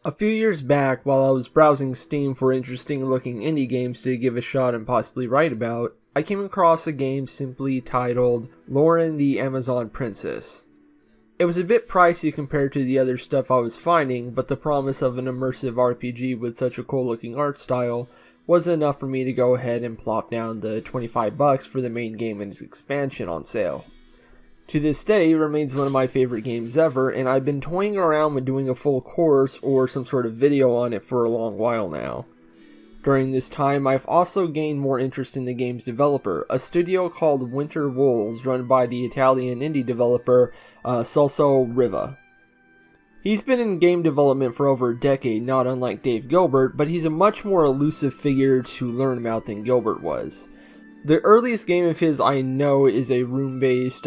A few years back, while I was browsing Steam for interesting looking indie games to give a shot and possibly write about, I came across a game simply titled Lauren the Amazon Princess. It was a bit pricey compared to the other stuff I was finding, but the promise of an immersive RPG with such a cool looking art style was enough for me to go ahead and plop down the $25 for the main game and its expansion on sale. To this day, it remains one of my favorite games ever, and I've been toying around with doing a full course or some sort of video on it for a long while now. During this time, I've also gained more interest in the game's developer, a studio called Winter Wolves run by the Italian indie developer Celso Riva. He's been in game development for over a decade, not unlike Dave Gilbert, but he's a much more elusive figure to learn about than Gilbert was. The earliest game of his I know is a room-based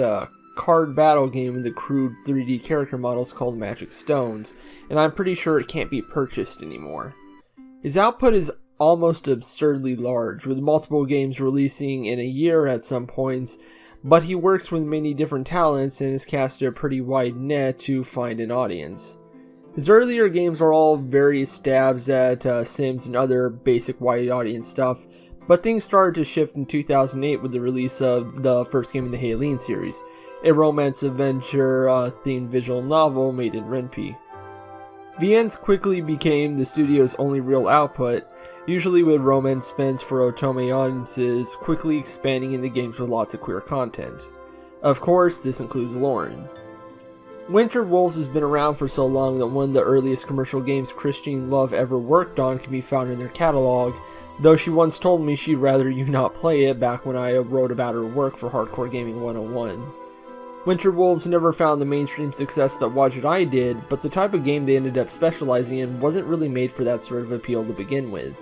card battle game with the crude 3D character models called Magic Stones, and I'm pretty sure it can't be purchased anymore. His output is almost absurdly large, with multiple games releasing in a year at some points, but he works with many different talents and has cast a pretty wide net to find an audience. His earlier games are all various stabs at Sims and other basic wide audience stuff, but things started to shift in 2008 with the release of the first game in the Haleen series, a romance adventure themed visual novel made in Ren'Py. VNs quickly became the studio's only real output, usually with romance spins for otome audiences, quickly expanding into games with lots of queer content. Of course, this includes Lauren. Winter Wolves has been around for so long that one of the earliest commercial games Christine Love ever worked on can be found in their catalog, though she once told me she'd rather you not play it back when I wrote about her work for Hardcore Gaming 101. Winter Wolves never found the mainstream success that Watch It I did, but the type of game they ended up specializing in wasn't really made for that sort of appeal to begin with.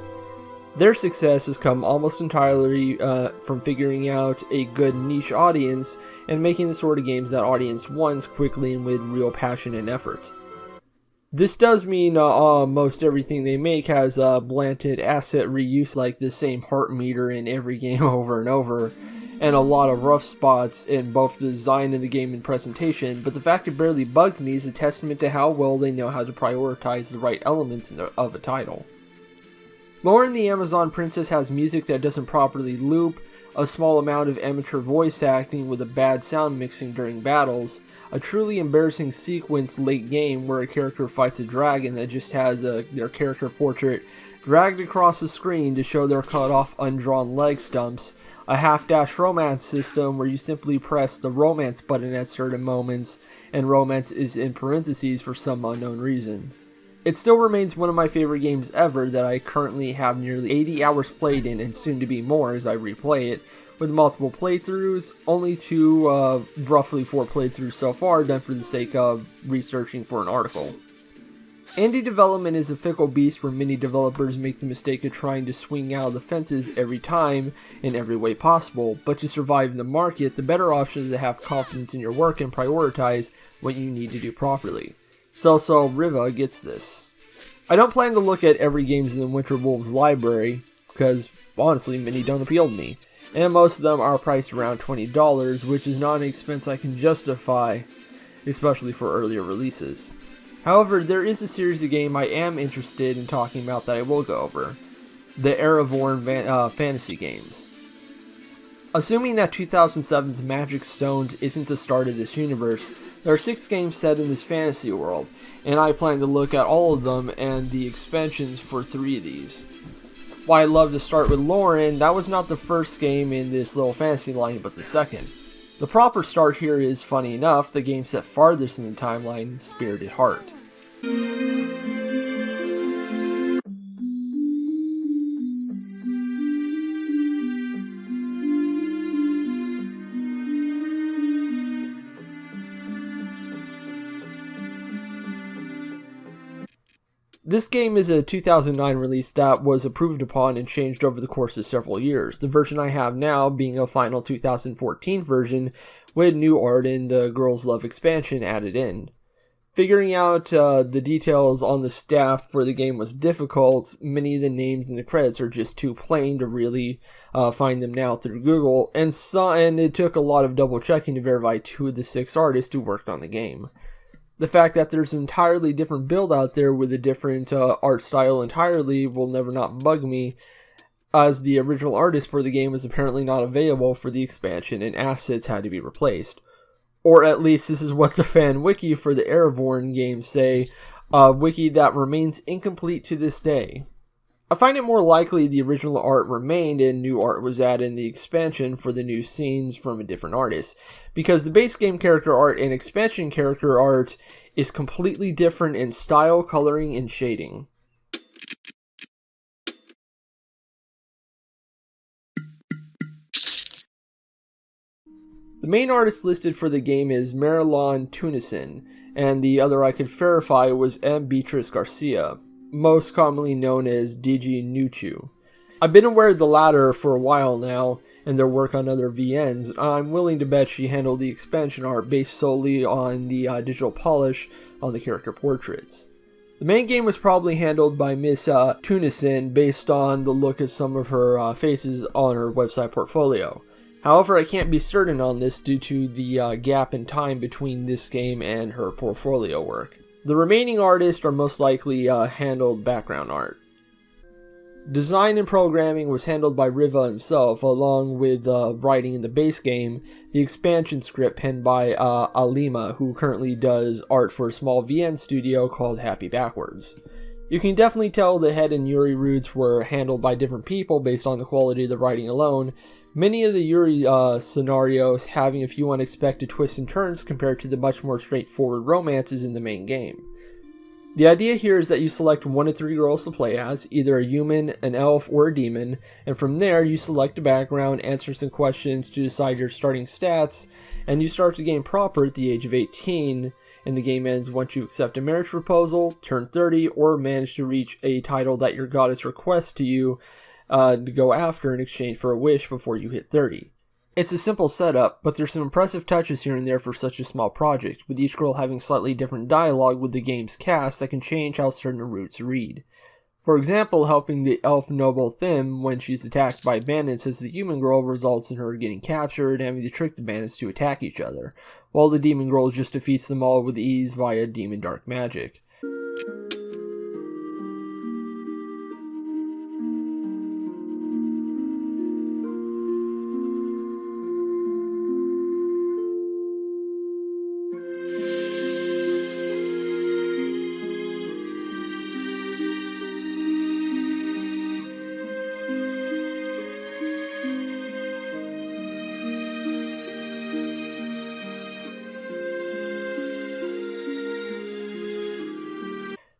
Their success has come almost entirely from figuring out a good niche audience and making the sort of games that audience wants quickly and with real passion and effort. This does mean most everything they make has a blatant asset reuse, like the same heart meter in every game over and over, and a lot of rough spots in both the design of the game and presentation, but the fact it barely bugs me is a testament to how well they know how to prioritize the right elements of a title. Lauren the Amazon Princess has music that doesn't properly loop, a small amount of amateur voice acting with a bad sound mixing during battles, a truly embarrassing sequence late game where a character fights a dragon that just has their character portrait dragged across the screen to show their cut off undrawn leg stumps, a half-dash romance system where you simply press the romance button at certain moments, and romance is in parentheses for some unknown reason. It still remains one of my favorite games ever that I currently have nearly 80 hours played in and soon to be more as I replay it, with multiple playthroughs, only roughly 4 playthroughs so far done for the sake of researching for an article. Indie development is a fickle beast where many developers make the mistake of trying to swing out of the fences every time in every way possible, but to survive in the market, the better option is to have confidence in your work and prioritize what you need to do properly. Celso Riva gets this. I don't plan to look at every games in the Winter Wolves library, because honestly many don't appeal to me, and most of them are priced around $20, which is not an expense I can justify, especially for earlier releases. However, there is a series of games I am interested in talking about that I will go over. The Aravorn fantasy games. Assuming that 2007's Magic Stones isn't the start of this universe, there are 6 games set in this fantasy world, and I plan to look at all of them and the expansions for 3 of these. While I love to start with Lauren, that was not the first game in this little fantasy line, but the second. The proper start here is, funny enough, the game set farthest in the timeline, Spirited Heart. This game is a 2009 release that was improved upon and changed over the course of several years, the version I have now being a final 2014 version with new art and the Girls Love expansion added in. Figuring out the details on the staff for the game was difficult. Many of the names in the credits are just too plain to really find them now through Google, and it took a lot of double checking to verify 2 of the 6 artists who worked on the game. The fact that there's an entirely different build out there with a different art style entirely will never not bug me, as the original artist for the game was apparently not available for the expansion and assets had to be replaced. Or at least this is what the fan wiki for the Aravorn game say, a wiki that remains incomplete to this day. I find it more likely the original art remained and new art was added in the expansion for the new scenes from a different artist, because the base game character art and expansion character art is completely different in style, coloring, and shading. The main artist listed for the game is Marilyn Tunison, and the other I could verify was M. Beatrice Garcia, most commonly known as DG Nuchu. I've been aware of the latter for a while now, and their work on other VNs. I'm willing to bet she handled the expansion art based solely on the digital polish on the character portraits. The main game was probably handled by Miss Tunison based on the look of some of her faces on her website portfolio. However, I can't be certain on this due to the gap in time between this game and her portfolio work. The remaining artists are most likely handled background art. Design and programming was handled by Riva himself, along with writing in the base game, the expansion script penned by Alima, who currently does art for a small VN studio called Happy Backwards. You can definitely tell the Head and Yuri roots were handled by different people based on the quality of the writing alone, many of the Yuri scenarios having a few unexpected twists and turns compared to the much more straightforward romances in the main game. The idea here is that you select 1 of 3 girls to play as, either a human, an elf, or a demon, and from there you select a background, answer some questions to decide your starting stats, and you start the game proper at the age of 18, and the game ends once you accept a marriage proposal, turn 30, or manage to reach a title that your goddess requests to you to go after in exchange for a wish before you hit 30. It's a simple setup, but there's some impressive touches here and there for such a small project, with each girl having slightly different dialogue with the game's cast that can change how certain roots read. For example, helping the elf noble Thim when she's attacked by bandits as the human girl results in her getting captured and having to trick the bandits to attack each other, while the demon girl just defeats them all with ease via demon dark magic.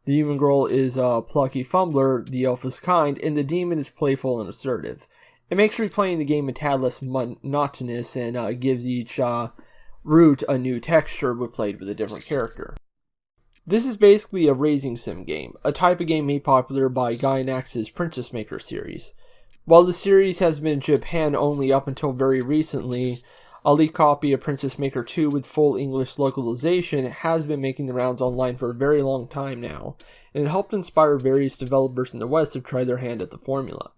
The human girl is a plucky fumbler, the elf is kind, and the demon is playful and assertive. It makes replaying the game a tad less monotonous and gives each route a new texture when played with a different character. This is basically a raising sim game, a type of game made popular by Gainax's Princess Maker series. While the series has been in Japan only up until very recently, a leaked copy of Princess Maker 2 with full English localization has been making the rounds online for a very long time now, and it helped inspire various developers in the West to try their hand at the formula.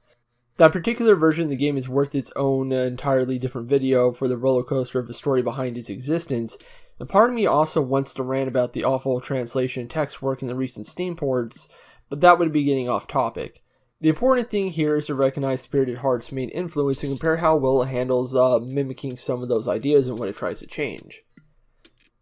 That particular version of the game is worth its own entirely different video for the roller coaster of the story behind its existence, and part of me also wants to rant about the awful translation text work in the recent Steam ports, but that would be getting off topic. The important thing here is to recognize Spirited Heart's main influence and compare how well it handles mimicking some of those ideas and what it tries to change.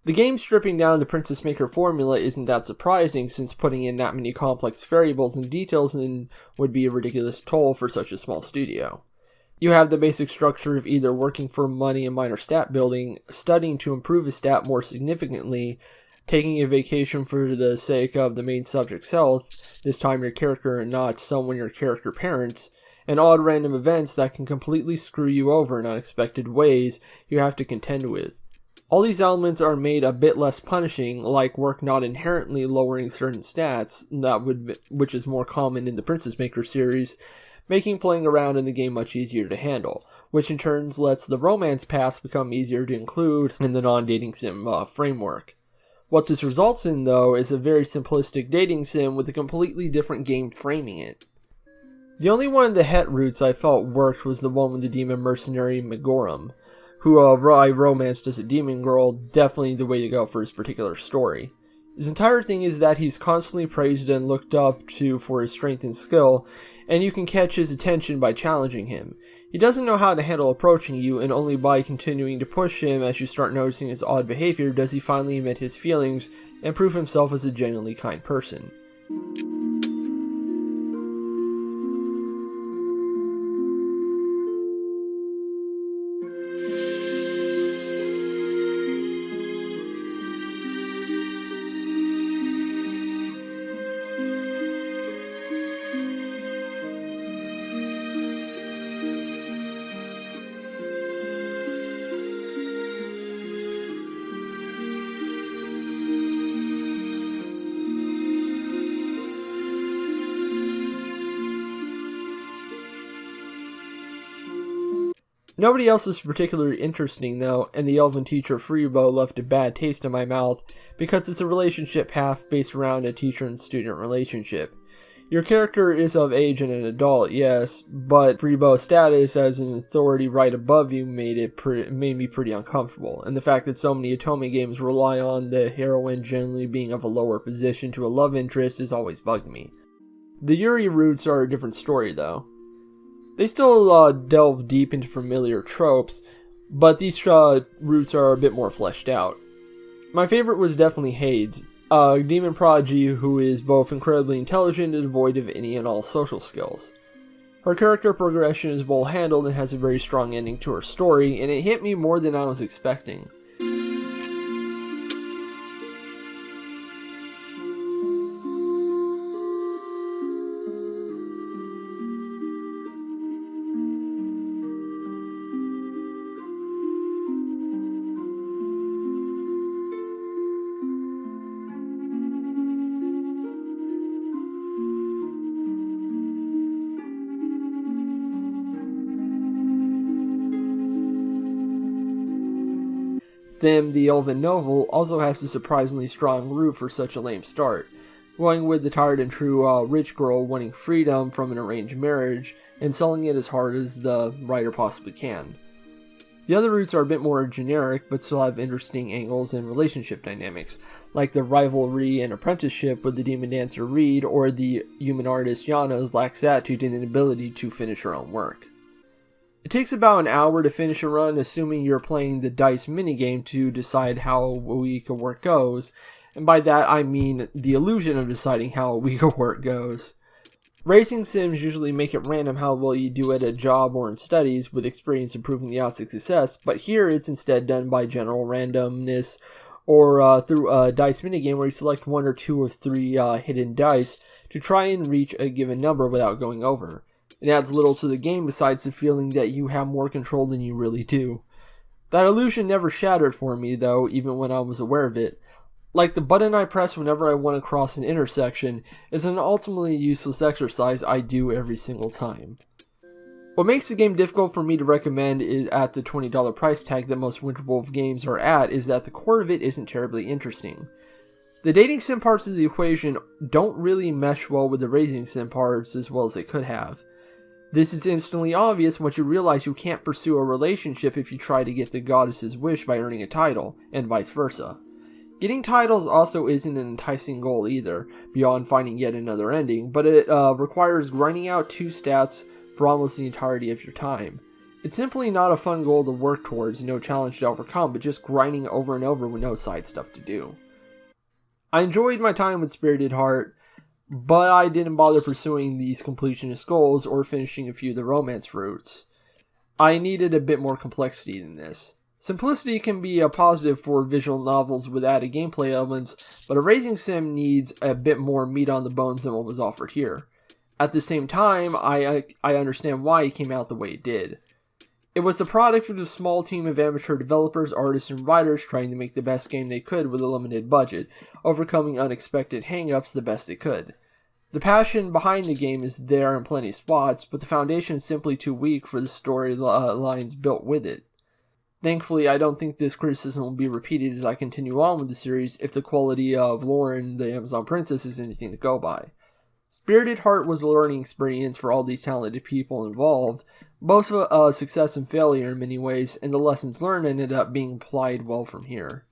The game stripping down the Princess Maker formula isn't that surprising, since putting in that many complex variables and details in would be a ridiculous toll for such a small studio. You have the basic structure of either working for money and minor stat building, studying to improve a stat more significantly, taking a vacation for the sake of the main subject's health, this time your character and not someone your character parents, and odd random events that can completely screw you over in unexpected ways you have to contend with. All these elements are made a bit less punishing, like work not inherently lowering certain stats, which is more common in the Princess Maker series, making playing around in the game much easier to handle, which in turn lets the romance paths become easier to include in the non-dating sim framework. What this results in, though, is a very simplistic dating sim with a completely different game framing it. The only one of the het routes I felt worked was the one with the demon mercenary Megorum, who I romanced as a demon girl, definitely the way to go for his particular story. His entire thing is that he's constantly praised and looked up to for his strength and skill, and you can catch his attention by challenging him. He doesn't know how to handle approaching you, and only by continuing to push him as you start noticing his odd behavior does he finally admit his feelings and prove himself as a genuinely kind person. Nobody else is particularly interesting though, and the elven teacher Freebo left a bad taste in my mouth because it's a relationship path based around a teacher and student relationship. Your character is of age and an adult, yes, but Freebo's status as an authority right above you made me pretty uncomfortable, and the fact that so many Otome games rely on the heroine generally being of a lower position to a love interest has always bugged me. The Yuri roots are a different story though. They still delve deep into familiar tropes, but these roots are a bit more fleshed out. My favorite was definitely Hades, a demon prodigy who is both incredibly intelligent and devoid of any and all social skills. Her character progression is well handled and has a very strong ending to her story, and it hit me more than I was expecting. Then the Elven Novel also has a surprisingly strong root for such a lame start, going with the tired and true rich girl wanting freedom from an arranged marriage and selling it as hard as the writer possibly can. The other roots are a bit more generic, but still have interesting angles and relationship dynamics, like the rivalry and apprenticeship with the demon dancer Reed or the human artist Yana's lax attitude and inability to finish her own work. It takes about an hour to finish a run, assuming you're playing the dice minigame to decide how a week of work goes, and by that I mean the illusion of deciding how a week of work goes. Racing sims usually make it random how well you do at a job or in studies, with experience improving the odds of success, but here it's instead done by general randomness, or through a dice minigame where you select one or two of three hidden dice to try and reach a given number without going over. It adds little to the game besides the feeling that you have more control than you really do. That illusion never shattered for me though, even when I was aware of it. Like the button I press whenever I want to cross an intersection is an ultimately useless exercise I do every single time. What makes the game difficult for me to recommend is at the $20 price tag that most Winter Wolf games are at is that the core of it isn't terribly interesting. The dating sim parts of the equation don't really mesh well with the raising sim parts as well as they could have. This is instantly obvious once you realize you can't pursue a relationship if you try to get the goddess's wish by earning a title, and vice versa. Getting titles also isn't an enticing goal either, beyond finding yet another ending, but it requires grinding out 2 stats for almost the entirety of your time. It's simply not a fun goal to work towards, no challenge to overcome, but just grinding over and over with no side stuff to do. I enjoyed my time with Spirited Heart, but I didn't bother pursuing these completionist goals or finishing a few of the romance routes. I needed a bit more complexity than this. Simplicity can be a positive for visual novels with added gameplay elements, but a racing sim needs a bit more meat on the bones than what was offered here. At the same time, I understand why it came out the way it did. It was the product of a small team of amateur developers, artists, and writers trying to make the best game they could with a limited budget, overcoming unexpected hang-ups the best they could. The passion behind the game is there in plenty of spots, but the foundation is simply too weak for the storylines built with it. Thankfully, I don't think this criticism will be repeated as I continue on with the series if the quality of Lauren, the Amazon Princess, is anything to go by. Spirited Heart was a learning experience for all these talented people involved, both a success and failure in many ways, and the lessons learned ended up being applied well from here.